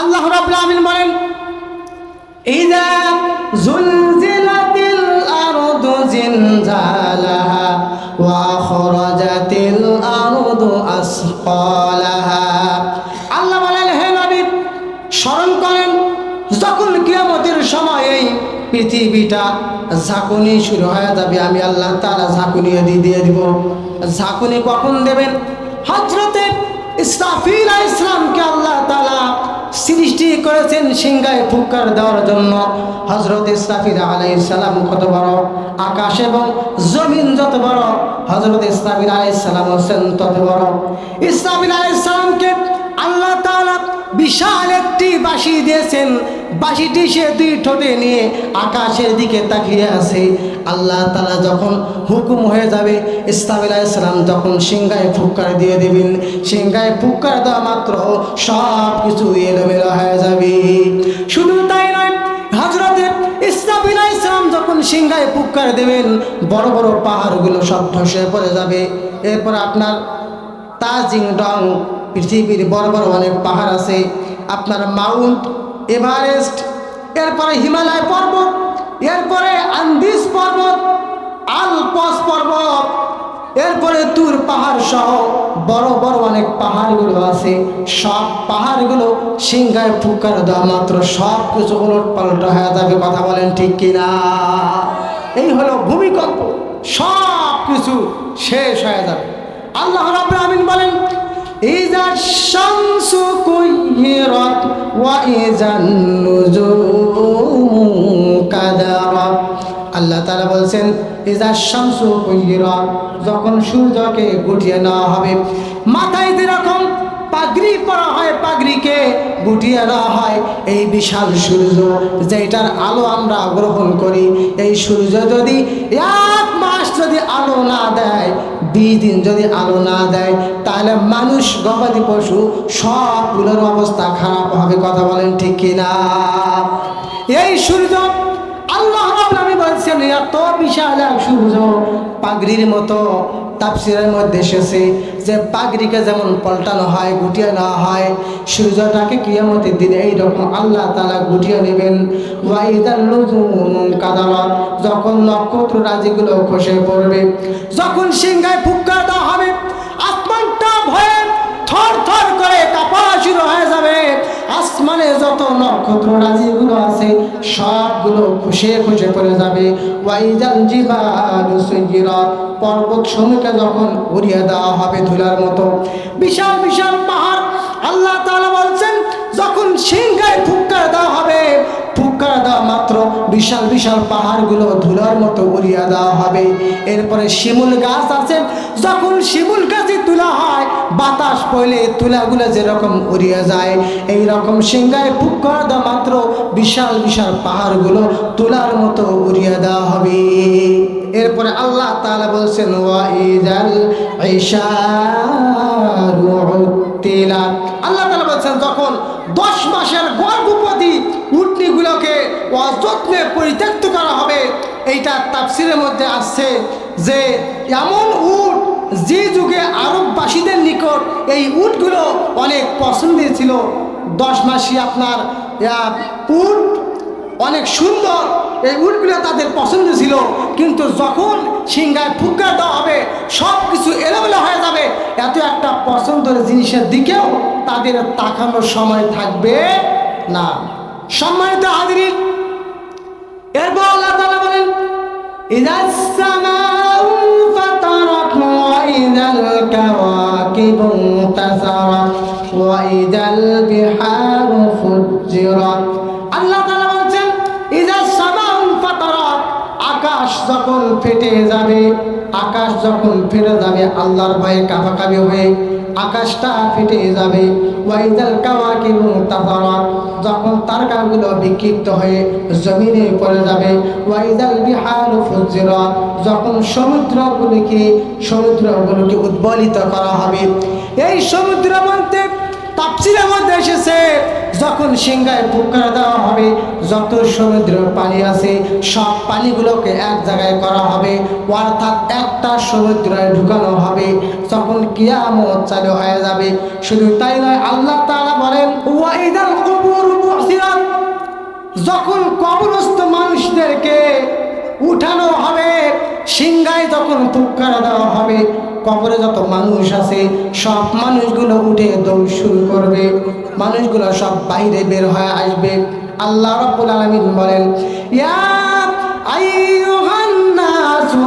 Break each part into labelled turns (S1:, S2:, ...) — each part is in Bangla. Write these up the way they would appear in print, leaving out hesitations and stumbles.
S1: আল্লাহ রাব্বুল আমিন বলেন, ইযা যুলজিলাতিল আরদু জিলজালাহা ওয়া খরাজাতিল আরদু আসকালাহা। আল্লাহ বলেন, হে নবী স্মরণ করেন যখন কিয়ামতের সময় এই পৃথিবীটা ঝাঁকুনি শুরু হয়ে যাবে, আমি আল্লাহ তাআলা ঝাঁকুনি দিয়ে দিব। ঝাঁকুনি কখন দেবেন? হযরতে ইসরাফিল আলাইহিস সালামকে আল্লাহ তাআলা সৃষ্টি করেছেন সিংহায় ফুৎকার দেওয়ার জন্য। হযরত ইসরাফিল আলাইহিস সালাম কত বড়, আকাশ এবং জমিন যত বড়, হযরত ইসরাফিল আলাইহিস সালাম হোসেন তত বড়। ইসরাফিল আলাইহিস সালামকে আল্লাহ তাআলা বিশাল একটি বাঁশি দিয়েছেন। বাঁশিটি সে দুই ঠোঁটে নিয়ে আকাশের দিকে তাকিয়ে আছে। আল্লাহ তাআলা যখন হুকুম হয়ে যাবে, ইসরাফিল আলাইহিস সালাম যখন সিংহায় ফুৎকার দিয়ে দিবেন, সিংহায় ফুৎকার দেওয়া মাত্র সব কিছু এলোমেলো হয়ে যাবে। শুধু তাই নয়, হযরতে ইসরাফিল আলাইহিস সালাম যখন সিংহায় ফুৎকার দেবেন, বড় বড় পাহাড়গুলো সব ধসে পড়ে যাবে। এরপর আপনার তাজিংডং, পৃথিবীর বড় বড় অনেক পাহাড় আছে, আপনার মাউন্ট এভারেস্ট, এরপরে হিমালয় পর্বত, এরপরে আন্দিজ পর্বত, আলপস পর্বত, এরপরে তুর পাহাড় সহ বড় বড় অনেক পাহাড়গুলো আছে। সব পাহাড়গুলো সিংহায় ফুৎকার দেওয়া মাত্র সব কিছু উলট পালট হয়ে যাবে। কথা বলেন ঠিক কিনা? এই হলো ভূমিকম্প, সব কিছু শেষ হয়ে যাবে। আল্লাহ রাব্বুল আমিন বলেন, ইযা শামসু কুইরাত ওয়া ইযান নুজুমু কাদারাত। আল্লাহ তাআলা বলছেন, ইযা শামসু কুইরাত, যখন সূর্যকে গুটিয়ে নেওয়া হবে। মাথায় যেরকম পাগড়ি পরা হয়, পাগড়িকে গুটিয়ে নেওয়া হয়। এই বিশাল সূর্য যেটার আলো আমরা গ্রহণ করি, এই সূর্য যদি 1 মাস যদি আলো না দেয়, 20 দিন যদি আলো না দেয়, তাহলে মানুষ গবাদি পশু সবগুলোর অবস্থা খারাপ হবে। কথা বলেন ঠিক কিনা? এই সূর্য আল্লাহ রাব্বুল আমিন বলছেন, এত বিশাল এক সূর্য, পাগড়ির মতো। তাফসীরের মধ্যে এসেছে যে পাগড়িকে যেমন পল্টানো হয়, গুটিয়ে নেওয়া হয়, সূর্যটাকে কিয়ামতের দিনে এইরকম আল্লাহ তাআলা গুটিয়ে নেবেন। ওয়া ইযাল নুজুমু কাদারাত, যখন নক্ষত্র রাজিগুলো খসে পড়বে, যখন সিংহায় ফুৎকার দেওয়া হবে, আসমানটা ভয়ে থর থর করে কাঁপা শুরু হয়ে যাবে। আসমানে যত নক্ষত্র রাজিগুলো আছে সবগুলো খসে খসে পড়ে যাবে। ওয়া ইযাল জিবালু সুয়িরাত, পর্বত সমূহকে যখন উড়িয়ে দেওয়া হবে ধুলার মতো। বিশাল বিশাল পাহাড়, আল্লাহ তাআলা বলছেন যখন সিংহায় ফুৎকার দেওয়া হবে, ফুৎকার দেওয়া মাত্র বিশাল বিশাল পাহাড়গুলো ধুলার মতো উড়িয়ে দেওয়া হবে। এরপরে শিমুল গাছ আছে, যখন শিমুল গাছে তুলা হয়, বাতাস পড়লে তুলাগুলো যেরকম উড়িয়ে যায়, এই রকম সিংহায় ফুৎকার দেওয়া মাত্র বিশাল বিশাল পাহাড়গুলো তুলার মতো উড়িয়ে দেওয়া হবে। এরপরে আল্লাহ তাআলা বলছেন, ওয়া ইযাল ইশারু উত্তিলাত। আল্লাহ তাআলা বলছেন যখন 10 মাসের গর্ভবতী উটনিগুলোকে অযত্নে পরিত্যক্ত করা হবে। এইটা তাফসীরের মধ্যে আসছে যে এমন উট যে যুগে আরববাসীদের নিকট এই উটগুলো অনেক পছন্দের ছিল। 10 মাসই আপনার উট অনেক সুন্দর, এই উটগুলো তাদের পছন্দ ছিল। কিন্তু যখন সিংহায় ফুৎকার দেওয়া হবে, সব কিছু এলোমেলো হয়ে যাবে। এত একটা পছন্দের জিনিসের দিকেও তাদের তাকানোর সময় থাকবে না। সম্মানিত হাজিরিন, এরপর আল্লাহ তাআলা বলেন, ইযাস সামাউ ফাতারাত ওয়া ইযাল কাওয়াকিবু তাসারাত ওয়া ইযাল বিহারু ফুজ্জিরাত। আল্লাহ তাআলা বলছেন, ইযাস সামাউ ফাতারাত, আকাশ যখন ফেটে যাবে, আকাশ যখন ফেটে যাবে, আল্লাহর ভয়ে কাঁপাকাঁপি হয়ে আকাশটা ফেটে যাবে। ওয়া ইযাল কাওয়াকিবু তাসারাত, যখন তারকাগুলো বিক্ষিপ্ত হয়ে জমিনে পড়ে যাবে। ওয়া ইযাল বিহারু ফুজ্জিরাত, যখন সমুদ্রগুলোকে উদ্বলিত করা হবে। এই সমুদ্রের মধ্যে তাফসীরের মধ্যে এসেছে যখন সিংহায় ফুৎকার দেওয়া হবে, যত সমুদ্রের পানি আছে সব পানিগুলোকে এক জায়গায় করা হবে, অর্থাৎ একটা সমুদ্রে ঢুকানো হবে। যখন কিয়ামত চালু হয়ে যাবে, শুধু তাই নয়, আল্লাহ তাআলা বলেন, ওয়া ইযাল কুবুর যখন কবরস্থ মানুষদেরকে উঠানো হবে, সিংহায় যখন ফুৎকার দেওয়া হবে, কবরে যত মানুষ আছে সব মানুষগুলো উঠে দৌড় শুরু করবে, মানুষগুলো সব বাইরে বের হয়ে আসবে। আল্লাহ রাব্বুল আলামিন বলেন, ইয়া আইয়ুহান নাসু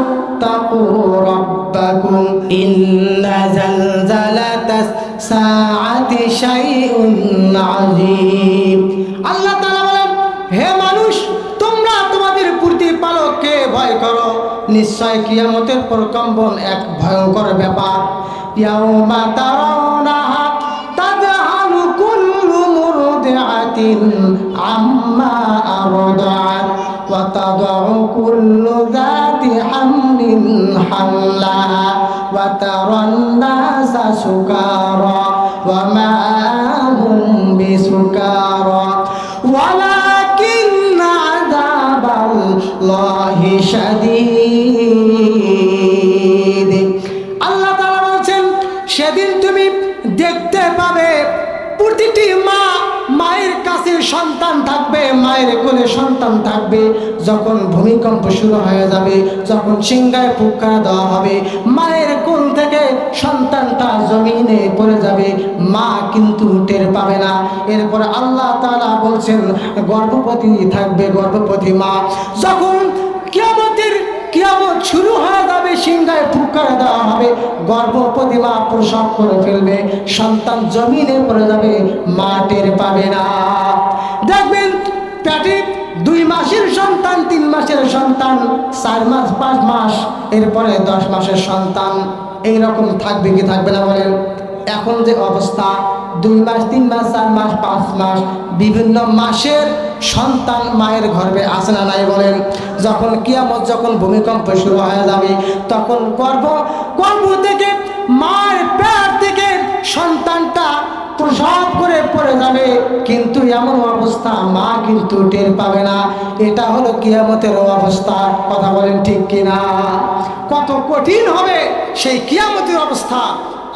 S1: তাকু রাব্বাকুম ইন্না জালজালাতাস সাআতি শাইউন আযীম। আল্লাহ তাআলা বলেন, হে মানুষ, তোমরা তোমাদের প্রতিপালককে ভয় করো, নিশ্চয় কিয়ামতের প্রকম্পন এক ভয়ঙ্কর ব্যাপার। ইয়াউমা তারাউনাহা তাযহালু কুল্লু মুরদিআতিন আম্মা আরদাআত ওয়া তাদউ কুল্লু যাতি হামলিন হামলাহা ওয়া তারান নাসা সুকারা ওয়া মা হুম বিসুকারা ওয়ালাকিন্না আযাবাল্লাহি শাদীদ। আল্লাহ তাআলা বলছেন, সেদিন তুমি দেখতে পাবে প্রতিটি মা, মায়ের কাছে সন্তান থাকবে, মায়ের কোলে সন্তান থাকবে। যখন ভূমিকম্প শুরু হয়ে যাবে, যখন সিংহায় ফুৎকার দেওয়া হবে, মায়ের কোল থেকে সন্তানটা জমিনে পড়ে যাবে, মা কিন্তু টের পাবে না। এরপর আল্লাহ তাআলা বলছেন, গর্ভবতী থাকবে, গর্ভবতী মা। যখন কিয়ামত শুরু হয়ে যাবে, সিংহায় ফুৎকার দেওয়া হবে, গর্ভবতী মা প্রসব করে ফেলবে, সন্তান জমিনে পড়ে যাবে, মা টের পাবে না। দেখবেন পেটে 2 মাসের সন্তান, 3 মাসের সন্তান, 4 মাস, 5 মাস, এরপরে 10 মাসের সন্তান, এইরকম থাকবে কি থাকবে না বলেন? এখন যে অবস্থা, 2 মাস, 3 মাস, 4 মাস, 5 মাস, বিভিন্ন মাসের সন্তান মায়ের গর্ভে আছে না নাই বলেন? যখন কিয়ামত, যখন ভূমিকম্প শুরু হয়ে যাবে, তখন গর্ভ থেকে, মায়ের পেট থেকে সন্তানটা প্রসব করে পড়ে যাবে, কিন্তু এমন অবস্থা মা কিন্তু টের পাবে না। এটা হলো কিয়ামতের অবস্থা। কথা বলেন ঠিক কিনা? কত কঠিন হবে সেই কিয়ামতের অবস্থা।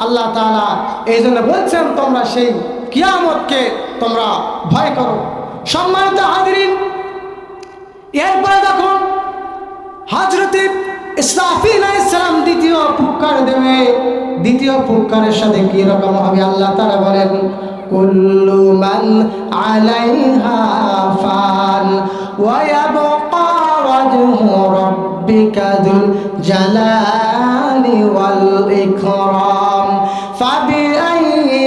S1: আল্লাহ তাআলা এই জন্য বলছেন, তোমরা সেই কিয়ামতকে তোমরা ভয় করো। সম্মানিত হাজিরিন, এরপরে যখন হযরত ইসরাফিল আলাইহিস সালাম দ্বিতীয় ফুৎকার দেবে, দ্বিতীয় ফুৎকারের সাথে কি রকম হবে আল্লাহ তাআলা বলেন, কুল্লু মান আলাইহা ফান ওয়া ইয়াবকা ওয়াজহু রাব্বিকা যুল জালালি ওয়াল ইকরাম ফাবিআইয়ি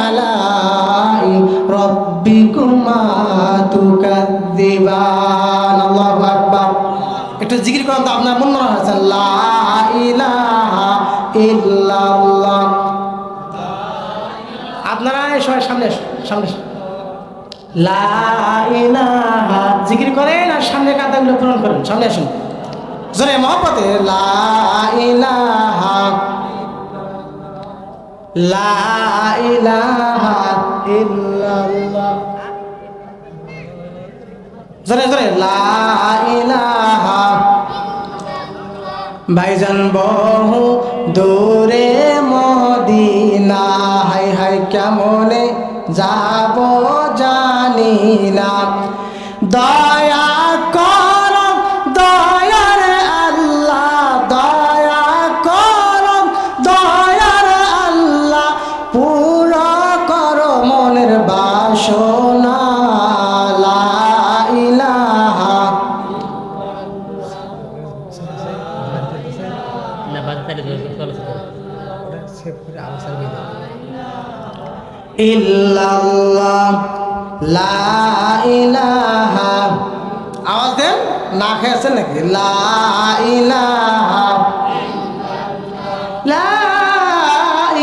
S1: আলাই রাব্বিকুমা তুকাযযিবান। আল্লাহু আকবার। একটু জিকির করেন তো, আপনার মনে আছে, লা ইলাহা ইল্লাল্লাহ। আপনারা সবাই সামনে সামনে লা ইলাহা জিকির করেন আর সামনে কাতাগুলো পূরণ করেন। সামনে আসুন জোরে মহব্বতে, লা ইলাহা ইল্লাল্লাহ। জোরে জোরে, লা ইলাহা। ভাইজান বহু দূরে মদিনা, হাই হাই কেমনে যাব জানি না, দয়া কর দয়ার আল্লাহ, দয়া কর দয়ার আল্লাহ, পুরা কর মনের বাসনা। ইল্লাল্লাহ লা ইলাহা, আওয়াজ দেন, না খেয়েছেন নাকি? লা ইলাহা লা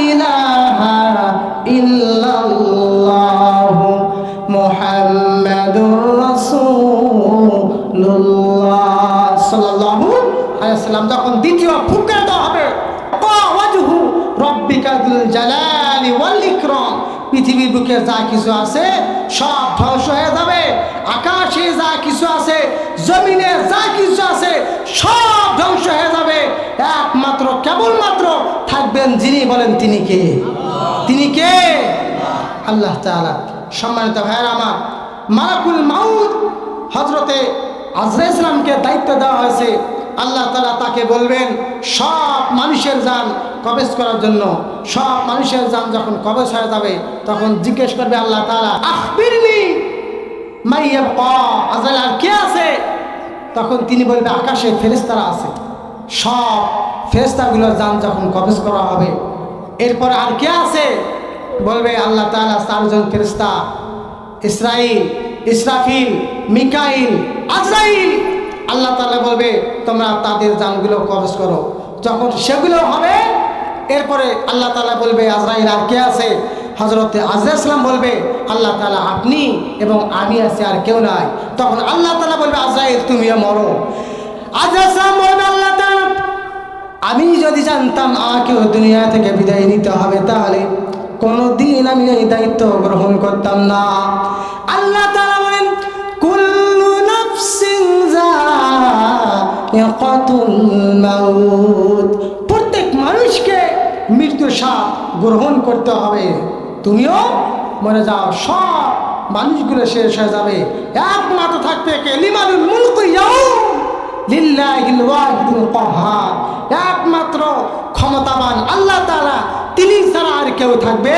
S1: ইলাহা ইল্লাল্লাহ মুহাম্মাদুর রাসূলুল্লাহ সাল্লাল্লাহু আলাইহি ওয়াসাল্লাম যখন দ্বিতীয় ফুৎকার দেওয়া হবে, ওয়াজহু রাব্বিকা যুল জালালি ওয়াল ইকরাম, পৃথিবীর বুকে যা কিছু আছে সব ধ্বংস হয়ে যাবে, আকাশে যা কিছু আছে, জমিনে যা কিছু আছে সব ধ্বংস হয়ে যাবে, একমাত্র কেবলমাত্র থাকবেন যিনি, বলেন তিনি কে? তিনি কে? আল্লাহ তাআলা। সম্মানিত ভাইয়েরা আমার, মালাকুল মাউত হযরতে আজরাইল ইসলামকে দায়িত্ব দেওয়া হয়েছে। আল্লাহ তাআলা তাকে বলবেন সব মানুষের জান কবজ করার জন্য। সব মানুষের জান যখন কবজ হয়ে যাবে তখন জিজ্ঞেস করবে আল্লাহ তাআলা, আখবিরনি মা ইয়াবকা, আজরাইল আর কে আছে? তখন তিনি বলবে আকাশে ফেরেশতারা আছে। সব ফেরেশতাগুলোর জান যখন কবজ করা হবে এরপর আর কে আছে? বলবে আল্লাহ তাআলা 4 জন ফেরেশতা, ইসরাইল, ইসরাফিল, মিকাইল, আজরাইল। আল্লাহ তাআলা বলবে তোমরা তাদের জানগুলো কবজ করো। যখন সেগুলো হবে এরপরে আল্লাহ তাআলা বলবে আজরাইল আর কে আছে? হযরতে আজরাইল ইসলাম বলবে আল্লাহ তাআলা আপনি এবং আমি আছি, আর কেউ নাই। তখন আল্লাহ তাআলা বলবে আজরাইল তুমিও মরো। আজরাইল ইসলাম বলবে আল্লাহ তাআলা আমি যদি জানতাম আমাকেও দুনিয়া থেকে বিদায় নিতে হবে তাহলে কোনদিন আমি এই দায়িত্ব গ্রহণ করতাম না। আল্লাহ তাআলা বলেন কুল্লু নাফসিন যায়িকাতুল মাউত, প্রত্যেক মানুষকে মৃত্যুর স্বাদ গ্রহণ করতে হবে। তুমিও মরে যাও, সব মানুষগুলো শেষ হয়ে যাবে। একমাত্র থাকবে কে? লিমানুল মুলকু ইয়াউম লিল্লাহিল ওয়াহিদুল কাহ্হার, একমাত্র ক্ষমতাবান আল্লাহ তাআলা, তিনি ছাড়া আর কেউ থাকবে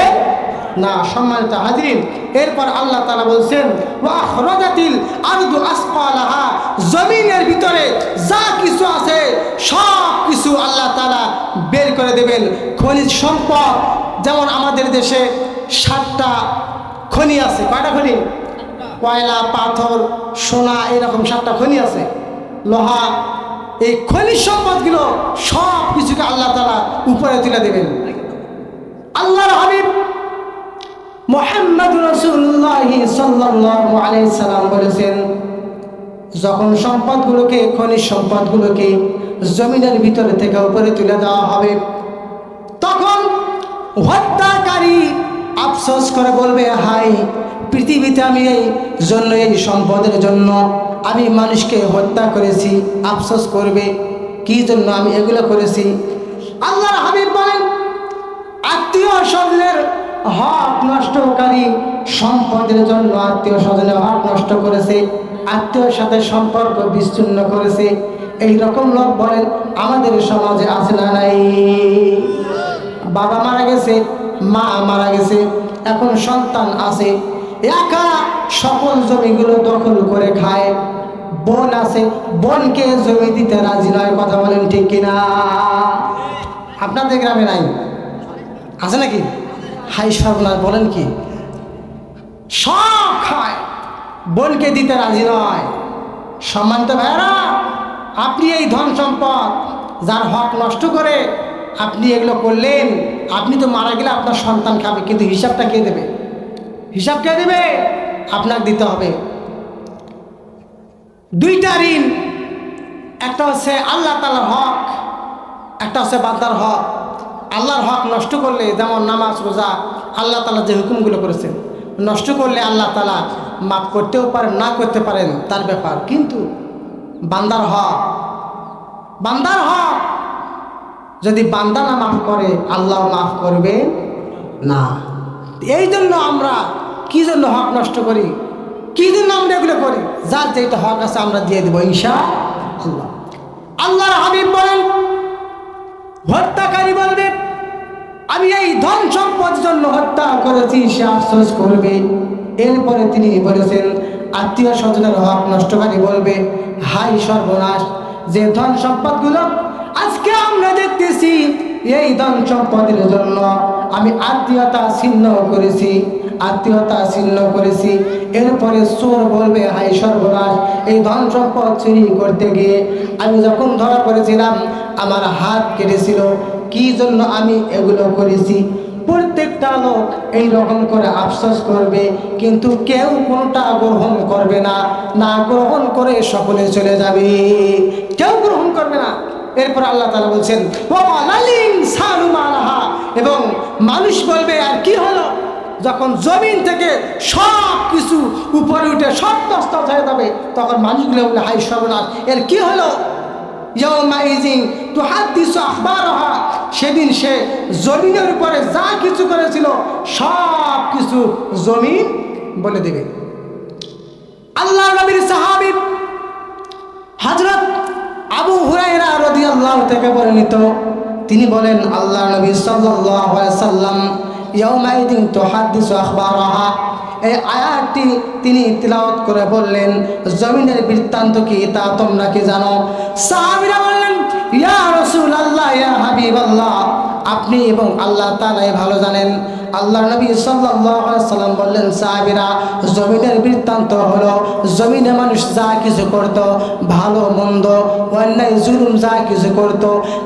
S1: না। সম্মানিত হাজিরিন, এরপর আল্লাহ তাআলা বলছেন ওয়া আখরাজাতিল আরদু আসকালাহা, জমিনের ভিতরে যা কিছু আছে সব কিছু আল্লাহ তাআলা বের করে দেবেন। খনিজ সম্পদ, যেমন আমাদের দেশে 7টা খনি আছে। কয়টা খনি? কয়লা, পাথর, সোনা, এরকম 7টা খনি আছে, লোহা। এই খনিজ সম্পদগুলো সব কিছুকে আল্লাহ তাআলা উপরে তুলে দেবেন। আল্লাহর হাবিব মুহাম্মদ রাসূলুল্লাহ সাল্লাল্লাহু আলাইহি সাল্লাম বলেছেন যখন সম্পদগুলোকে, খনিজ সম্পদগুলোকে জমিনের ভিতরে থেকে উপরে তুলে দেওয়া হবে তখন হত্যাকারী আফসোস করে বলবে হায় পৃথিবীতে আমি এই জন্য, এই সম্পদের জন্য আমি মানুষকে হত্যা করেছি। আফসোস করবে কি জন্য আমি এগুলো করেছি। আল্লাহর হাবিব বলেন আত্মীয় স্বজনের হক নষ্টকারী সম্পদের জন্য আত্মীয় স্বজনের হক নষ্ট করেছে, আত্মীয়র সাথে সম্পর্ক বিচ্ছিন্ন করেছে। এই রকম লোক বলেন আমাদের সমাজে আছে না নাই? বাবা মারা গেছে, মা মারা গেছে, এখন সন্তান আছে, একা সকল জমিগুলো দখল করে খায়। বোন আছে, বোনকে জমি দিতে রাজি নয়। কথা বলেন ঠিক কিনা? আপনাদের গ্রামে নাই? আছে নাকি? হাই সর্বনাশ, বলেন কি? সব খায়, বোনকে দিতে রাজি নয়। সম্মানিত ভাইরা, আপনি এই ধন সম্পদ যার হক নষ্ট করে আপনি এগুলো করলেন, আপনি তো মারা গেলে আপনার সন্তান খাবে, কিন্তু হিসাবটা কে দেবে? হিসাব কে দেবে? আপনাকে দিতে হবে। 2টা ঋণ, একটা হচ্ছে আল্লাহ তাআলার হক, একটা হচ্ছে বান্দার হক। আল্লাহর হক নষ্ট করলে, যেমন নামাজ রোজা, আল্লাহ তাআলা যে হুকুমগুলো করেছেন, নষ্ট করলে আল্লাহ তাআলা মাফ করতেও পারেন, না করতে পারেন, তার ব্যাপার। কিন্তু বান্দার হক, বান্দার হক যদি বান্দা না মাফ করে আল্লাহ মাফ করবে না। এই জন্য আমরা কি জন্য হক নষ্ট করি? কি জন্য আমরা এগুলো করি? যার যেটা হক আছে আমরা দিয়ে দেবো ইনশাআল্লাহ। আল্লাহর হাবিব বলেন হত্যাকারী বলবে আমি এই ধন সম্পদের জন্য হত্যা করেছি, সে আফসোস করবে। এরপরে তিনি বলেছেন আত্মীয় স্বজনের হক নষ্টকারী বলবে হাই সর্বনাশ, যে ধন সম্পদগুলো আজকে আমরা দেখতেছি এই ধন সম্পদের জন্য আমি আত্মীয়তা ছিন্ন করেছি, আত্মীয়তা ছিন্ন করেছি। এরপরে চোর বলবে হাই সর্বনাশ, এই ধন সম্পদ চুরি করতে গিয়ে আমি যখন ধরা পড়েছিলাম আমার হাত কেটেছিল, কি জন্য আমি এগুলো করেছি। প্রত্যেকটা লোক এই রকম করে আফসোস করবে, কিন্তু কেউ কোনটা গ্রহণ করবে না। না গ্রহণ করে সকলে চলে যাবে, কেউ গ্রহণ করবে না। এরপর আল্লাহ তাআলা বলছেন এবং মানুষ বলবে আর কি হলো, যখন জমিন থেকে সব কিছু উপরে উঠে সব তছনছ হয়ে যাবে তখন মানুষগুলো বলে হাই সর্বনাশ, এর কি হলো। সেদিন সে জমিনের উপরে যা কিছু করেছিল সব কিছু জমিন বলে দেবে। আল্লাহ নবীর সাহাবী হযরত আবু হুরায়রা রাদিয়াল্লাহু থেকে বর্ণিত, তিনি বলেন আল্লাহ নবী সাল্লাল্লাহু আলাইহি সাল্লাম ইয়াউমাইদিন তুহাদ্দিসু আখবারাহা, এই আয়াতটি তিনি তিলাওয়াত করে বললেন, জমিনের বৃত্তান্ত কি তা তোমরা কি জানো? সাহাবীরা বললেন, ইয়া রাসূলুল্লাহ, ইয়া হাবিবাল্লাহ, আপনি এবং আল্লাহ তাআলাই ভালো জানেন। আল্লাহ নবী সাল্লাল্লাহু আলাইহি সাল্লাম বললেন, সাহাবীরা, জমিনের বৃত্তান্ত হলো জমিনে মানুষ যা কিছু করত, ভালো মন্দ অন্যায় জুলুম যা কিছু করত,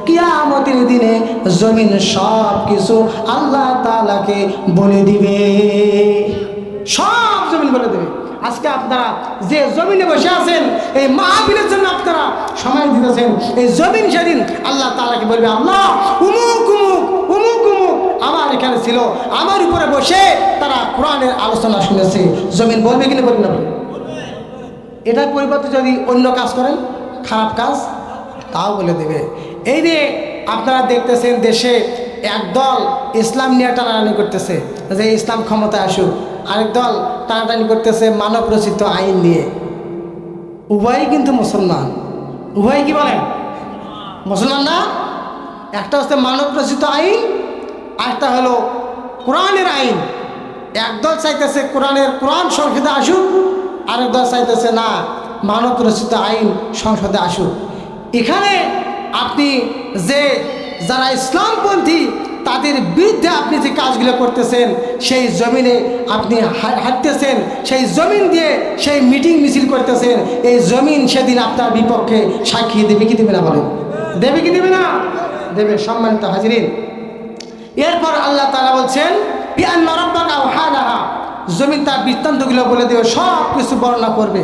S1: কিয়ামতের দিনে জমিন সব কিছু আল্লাহ তাআলাকে বলে দিবে, সব জমিন বলে দেবে। আজকে আপনারা যে জমিনে বসে আছেন, এই মাহফিলের জন্য আপনারা সময় দিতেছেন, এই জমিন সেদিন আল্লাহ তাআলাকে বলবে, আল্লাহ উমুক উমুক উমুক উমুক আমার এখানে ছিল, আমার উপরে বসে তারা কোরআনের আলোচনা শুনেছে। জমিন বলবে কিনা? বলবে না? এটার পরিবর্তে যদি অন্য কাজ করেন, খারাপ কাজ, তাও বলে দেবে। এই যে আপনারা দেখতেছেন দেশে একদল ইসলাম নিয়ে টানাটানি করতেছে যে ইসলাম ক্ষমতায় আসুক, আরেক দল টানাটানি করতেছে মানব রচিত আইন নিয়ে। উভয়ই কিন্তু মুসলমান। উভয় কি বলেন? মুসলমান না? একটা হচ্ছে মানব রচিত আইন, আরেকটা হলো কোরআনের আইন। একদল চাইতেছে কোরআন সংসদে আসুক, আরেক দল চাইতেছে না, মানব রচিত আইন সংসদে আসুক। এখানে আপনি যে যারা ইসলামপন্থী তাদের বিরুদ্ধে আপনি যে কাজগুলো করতেছেন, সেই জমিনে আপনি হাঁটতেছেন, সেই জমিন দিয়ে সেই মিটিং মিছিল করতেছেন, এই জমিন সেদিন আপনার বিপক্ষে সাক্ষী দেবে কি দেবে না? বলেন, দেবে কি দেবে না? দেবে। সম্মানিত হাজিরিন, এরপর আল্লাহ তাআলা বলছেন, বিআন্না রাব্বাকা ওয়াহালাহা, জমিন তার বৃত্তান্তগুলো বলে দেবে, সব কিছু বর্ণনা করবে।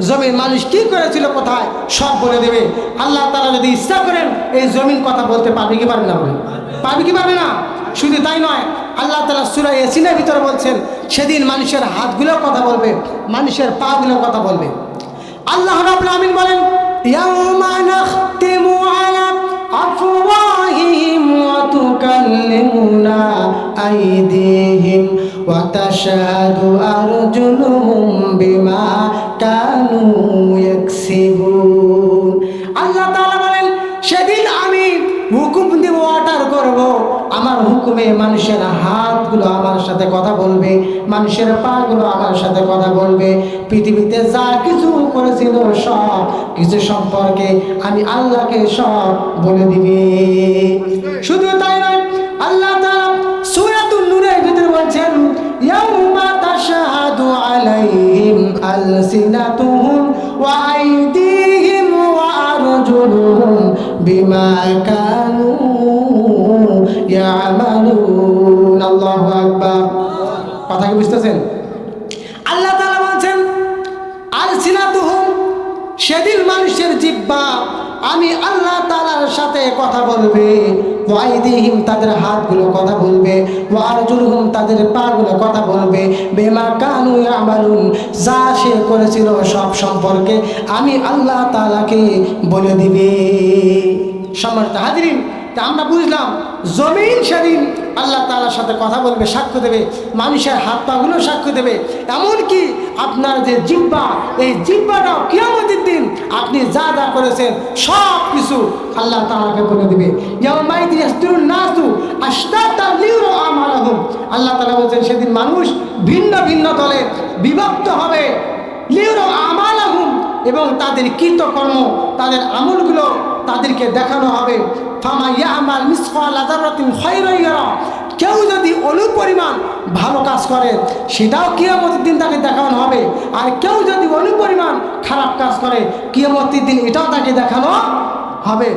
S1: জমিন মানুষ কি করেছিল, কোথায়, সব বলে দেবে। আল্লাহ তাআলা যদি ইচ্ছা করেন এই জমিন কথা বলতে পারবে কি পারবে না? বলে পারবে কি পারবে না? শুধু তাই নয়, আল্লাহ তাআলা সূরা ইয়াসিনের ভিতরে বলছেন, সেদিন মানুষের হাতগুলো কথা বলবে, মানুষের পাগুলো কথা বলবে। আল্লাহ রাব্বুল আমিন বলেন, ইয়াউমা নাখতিমু আলা আফওয়াহিহিম ওয়া তুকাল্লিমুনা আইদিহিম ওয়া তাশহাদু আরজুলুহুম বিমা কানু ইয়াকসিবুন। আল্লাহ তাআলা বলেন, সেদিন আমি হুকুম দিব, অর্ডার করব, আমার হুকুমে মানুষের হাতগুলো আমার সাথে কথা বলবে, মানুষের পাগুলো আমার সাথে কথা বলবে। পৃথিবীতে যা কিছু করেছিল সব কিছু সম্পর্কে আমি আল্লাহকে সব বলে দিবে। শুধু তাই নয়, আল্লাহ তাআলা সূরাতুন নূরের ভিতরে বলছেন, ইয়াউমা তাশহাদু আলাইহিম আলসিনাতুহুম ওয়া আইদিহিম ওয়া আরজুলুহুম বিমা কানু ইয়ামালুন। আল্লাহু আকবার। কথা কি বুঝতেছেন? আল্লাহ তাআলা বলছেন, আলসিনাতুহুম, সেদিন মানুষের জিহ্বা আমি আল্লাহ তাআলার সাথে কথা বলবে, ওয়া আইদিহিম, তাদের হাতগুলো কথা বলবে, ওয়া আরজুলুহুম, তাদের পাগুলো কথা বলবে, বিমা কানু ইয়ামালুন, যা সে করেছিল সব সম্পর্কে আমি আল্লাহ তাআলাকে বলে দিবে। সম্মানিত হাজিরিন, তা আমরা বুঝলাম জমিন সেদিন আল্লাহ তাআলার সাথে কথা বলবে, সাক্ষ্য দেবে, মানুষের হাত পাগুলো সাক্ষ্য দেবে। এমনকি আপনার যে জিহ্বা, এই জিহ্বাটাও কিয়ামতের দিন আপনি যা যা করেছেন সব কিছু আল্লাহ তাআলাকে বলে দিবে। ইয়াউমাইদিন ইয়াসদুরুন নাসু আশতাতান লিউরা আমালাহুম, আল্লাহ তাআলা বলেন সেদিন মানুষ ভিন্ন ভিন্ন দলে বিভক্ত হবে, লিউরা আমালাহুম, এবং তাদের কৃতকর্ম, তাদের আমলগুলো তাদেরকে দেখানো হবে। ফামা ইয়ামাল মিসকালা যাররাতিন খায়রান ইয়ারা, কেউ যদি অনুপরিমাণ ভালো কাজ করে সেটাও কিয়ামতের দিন তাকে দেখানো হবে, আর কেউ যদি অনুপরিমাণ খারাপ কাজ করে কিয়ামতের দিন এটাও তাকে দেখানো হবে।